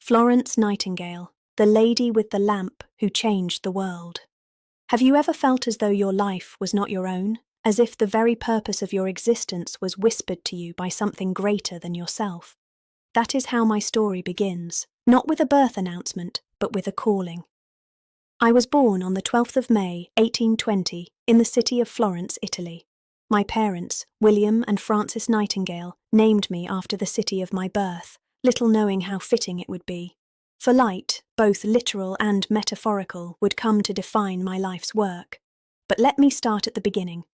Florence Nightingale, the lady with the lamp who changed the world. Have you ever felt as though your life was not your own, as if the very purpose of your existence was whispered to you by something greater than yourself? That is how my story begins, not with a birth announcement, but with a calling. I was born on the 12th of May, 1820, in the city of Florence, Italy. My parents, William and Frances Nightingale, named me after the city of my birth, little knowing how fitting it would be. For light, both literal and metaphorical, would come to define my life's work. But let me start at the beginning.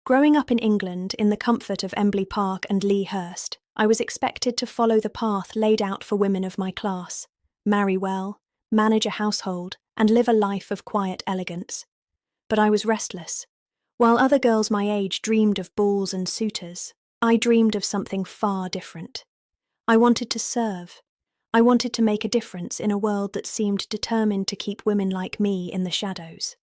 Growing up in England in the comfort of Embley Park and Lea Hurst, I was expected to follow the path laid out for women of my class, marry well, manage a household, and live a life of quiet elegance. But I was restless. While other girls my age dreamed of balls and suitors, I dreamed of something far different. I wanted to serve. I wanted to make a difference in a world that seemed determined to keep women like me in the shadows.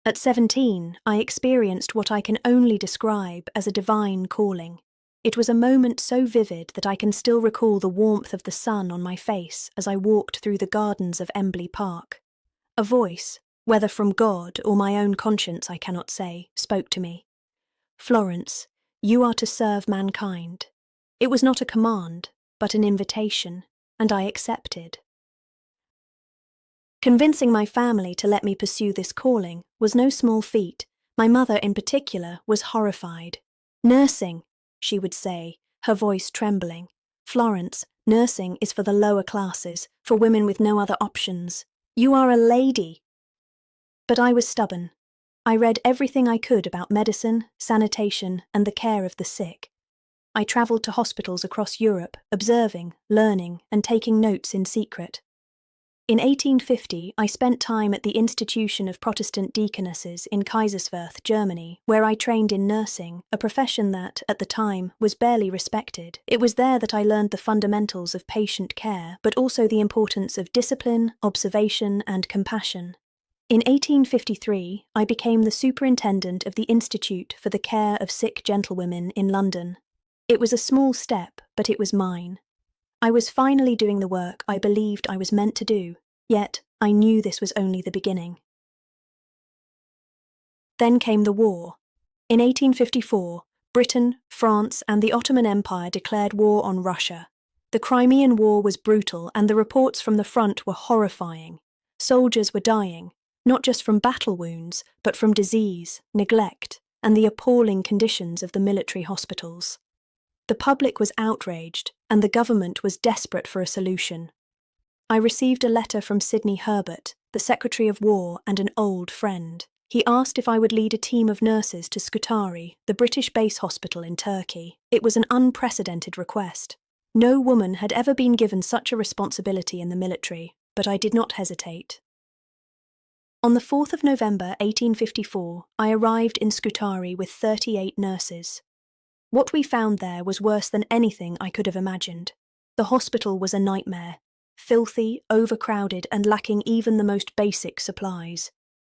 At 17, I experienced what I can only describe as a divine calling. It was a moment so vivid that I can still recall the warmth of the sun on my face as I walked through the gardens of Embley Park. A voice, whether from God or my own conscience I cannot say, spoke to me. Florence, you are to serve mankind. It was not a command, but an invitation, and I accepted. Convincing my family to let me pursue this calling was no small feat. My mother in particular was horrified. Nursing, she would say, her voice trembling. Florence, nursing is for the lower classes, for women with no other options. You are a lady. But I was stubborn. I read everything I could about medicine, sanitation, and the care of the sick. I travelled to hospitals across Europe, observing, learning, and taking notes in secret. In 1850, I spent time at the Institution of Protestant Deaconesses in Kaiserswerth, Germany, where I trained in nursing, a profession that, at the time, was barely respected. It was there that I learned the fundamentals of patient care, but also the importance of discipline, observation, and compassion. In 1853, I became the superintendent of the Institute for the Care of Sick Gentlewomen in London. It was a small step, but it was mine. I was finally doing the work I believed I was meant to do, yet I knew this was only the beginning. Then came the war. In 1854, Britain, France, and the Ottoman Empire declared war on Russia. The Crimean War was brutal, and the reports from the front were horrifying. Soldiers were dying, not just from battle wounds, but from disease, neglect, and the appalling conditions of the military hospitals. The public was outraged, and the government was desperate for a solution. I received a letter from Sidney Herbert, the Secretary of War and an old friend. He asked if I would lead a team of nurses to Scutari, the British base hospital in Turkey. It was an unprecedented request. No woman had ever been given such a responsibility in the military, but I did not hesitate. On the 4th of November 1854, I arrived in Scutari with 38 nurses. What we found there was worse than anything I could have imagined. The hospital was a nightmare, filthy, overcrowded, and lacking even the most basic supplies.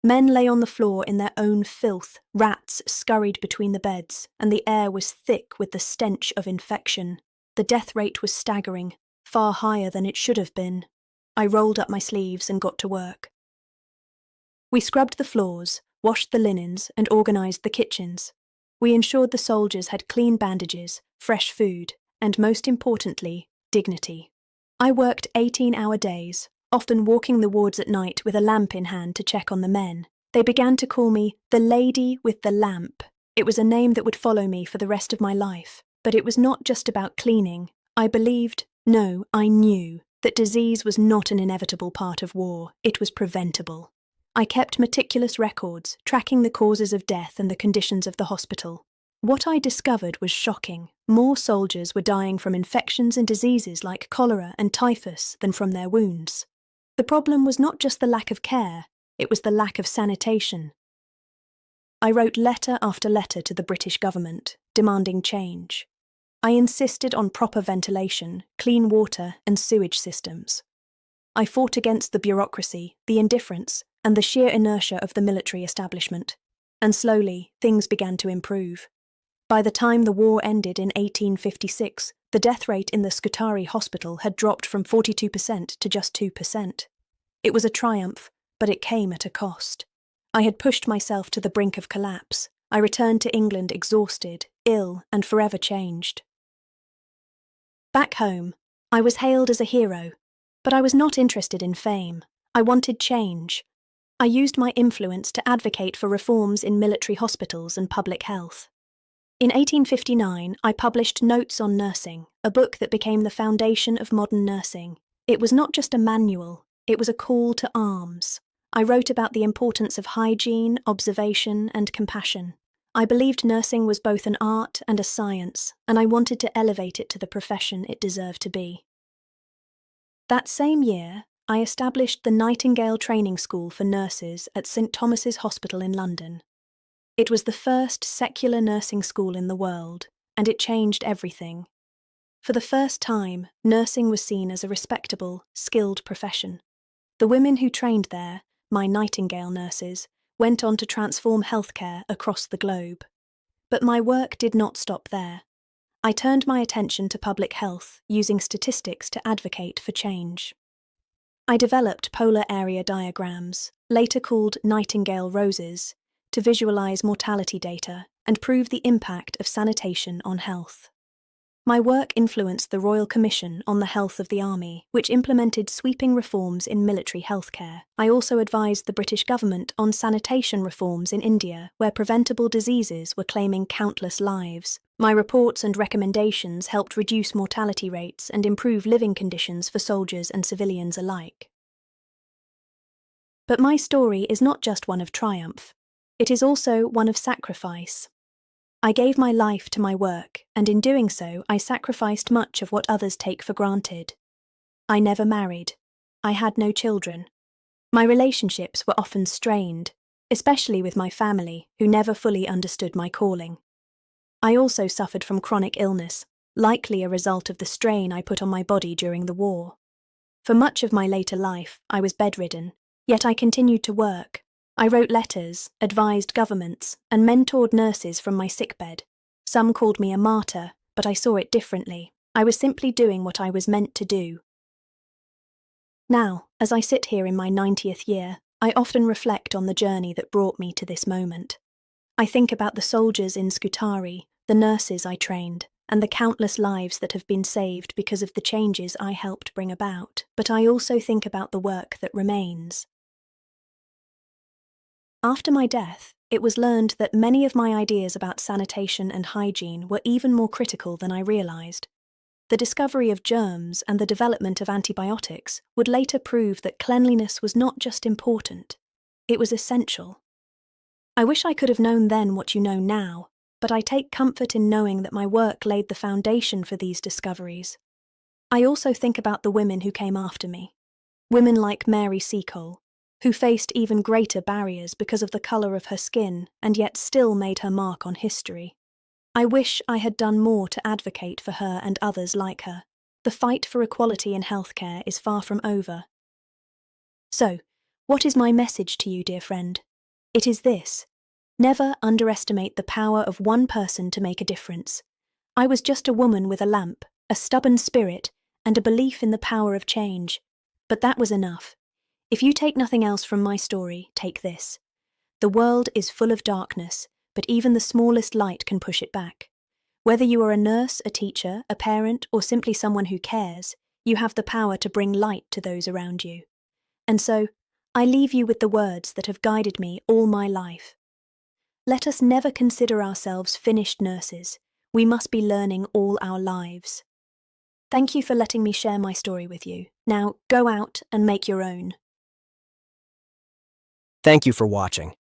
Men lay on the floor in their own filth, rats scurried between the beds, and the air was thick with the stench of infection. The death rate was staggering, far higher than it should have been. I rolled up my sleeves and got to work. We scrubbed the floors, washed the linens, and organised the kitchens. We ensured the soldiers had clean bandages, fresh food, and most importantly, dignity. I worked 18-hour days, often walking the wards at night with a lamp in hand to check on the men. They began to call me the lady with the lamp. It was a name that would follow me for the rest of my life. But it was not just about cleaning. I believed, no, I knew, that disease was not an inevitable part of war. It was preventable. I kept meticulous records, tracking the causes of death and the conditions of the hospital. What I discovered was shocking. More soldiers were dying from infections and diseases like cholera and typhus than from their wounds. The problem was not just the lack of care, it was the lack of sanitation. I wrote letter after letter to the British government, demanding change. I insisted on proper ventilation, clean water, and sewage systems. I fought against the bureaucracy, the indifference, and the sheer inertia of the military establishment. And slowly, things began to improve. By the time the war ended in 1856, the death rate in the Scutari hospital had dropped from 42% to just 2%. It was a triumph, but it came at a cost. I had pushed myself to the brink of collapse. I returned to England exhausted, ill, and forever changed. Back home, I was hailed as a hero, but I was not interested in fame. I wanted change. I used my influence to advocate for reforms in military hospitals and public health. In 1859, I published Notes on Nursing, a book that became the foundation of modern nursing. It was not just a manual, it was a call to arms. I wrote about the importance of hygiene, observation, and compassion. I believed nursing was both an art and a science, and I wanted to elevate it to the profession it deserved to be. That same year, I established the Nightingale Training School for Nurses at St Thomas's Hospital in London. It was the first secular nursing school in the world, and it changed everything. For the first time, nursing was seen as a respectable, skilled profession. The women who trained there, my Nightingale nurses, went on to transform healthcare across the globe. But my work did not stop there. I turned my attention to public health, using statistics to advocate for change. I developed polar area diagrams, later called Nightingale roses, to visualize mortality data and prove the impact of sanitation on health. My work influenced the Royal Commission on the Health of the Army, which implemented sweeping reforms in military healthcare. I also advised the British government on sanitation reforms in India, where preventable diseases were claiming countless lives. My reports and recommendations helped reduce mortality rates and improve living conditions for soldiers and civilians alike. But my story is not just one of triumph. It is also one of sacrifice. I gave my life to my work, and in doing so, I sacrificed much of what others take for granted. I never married. I had no children. My relationships were often strained, especially with my family, who never fully understood my calling. I also suffered from chronic illness, likely a result of the strain I put on my body during the war. For much of my later life, I was bedridden, yet I continued to work. I wrote letters, advised governments, and mentored nurses from my sickbed. Some called me a martyr, but I saw it differently. I was simply doing what I was meant to do. Now, as I sit here in my 90th year, I often reflect on the journey that brought me to this moment. I think about the soldiers in Scutari, the nurses I trained, and the countless lives that have been saved because of the changes I helped bring about. But I also think about the work that remains. After my death, it was learned that many of my ideas about sanitation and hygiene were even more critical than I realized. The discovery of germs and the development of antibiotics would later prove that cleanliness was not just important, it was essential. I wish I could have known then what you know now, but I take comfort in knowing that my work laid the foundation for these discoveries. I also think about the women who came after me. Women like Mary Seacole, who faced even greater barriers because of the colour of her skin and yet still made her mark on history. I wish I had done more to advocate for her and others like her. The fight for equality in healthcare is far from over. So, what is my message to you, dear friend? It is this: never underestimate the power of one person to make a difference. I was just a woman with a lamp, a stubborn spirit, and a belief in the power of change. But that was enough. If you take nothing else from my story, take this. The world is full of darkness, but even the smallest light can push it back. Whether you are a nurse, a teacher, a parent, or simply someone who cares, you have the power to bring light to those around you. And so, I leave you with the words that have guided me all my life. Let us never consider ourselves finished nurses. We must be learning all our lives. Thank you for letting me share my story with you. Now, go out and make your own. Thank you for watching.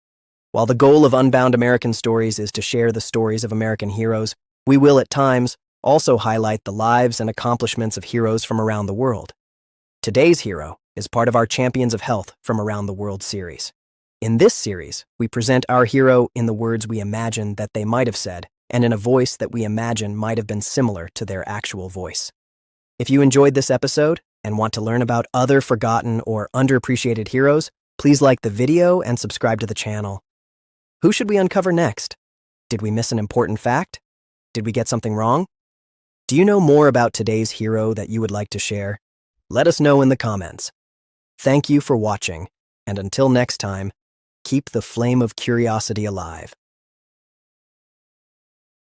While the goal of Unbound American Stories is to share the stories of American heroes, we will at times also highlight the lives and accomplishments of heroes from around the world. Today's hero is part of our Champions of Health from Around the World series. In this series, we present our hero in the words we imagine that they might have said, and in a voice that we imagine might have been similar to their actual voice. If you enjoyed this episode and want to learn about other forgotten or underappreciated heroes, please like the video and subscribe to the channel. Who should we uncover next? Did we miss an important fact? Did we get something wrong? Do you know more about today's hero that you would like to share? Let us know in the comments. Thank you for watching, and until next time, keep the flame of curiosity alive.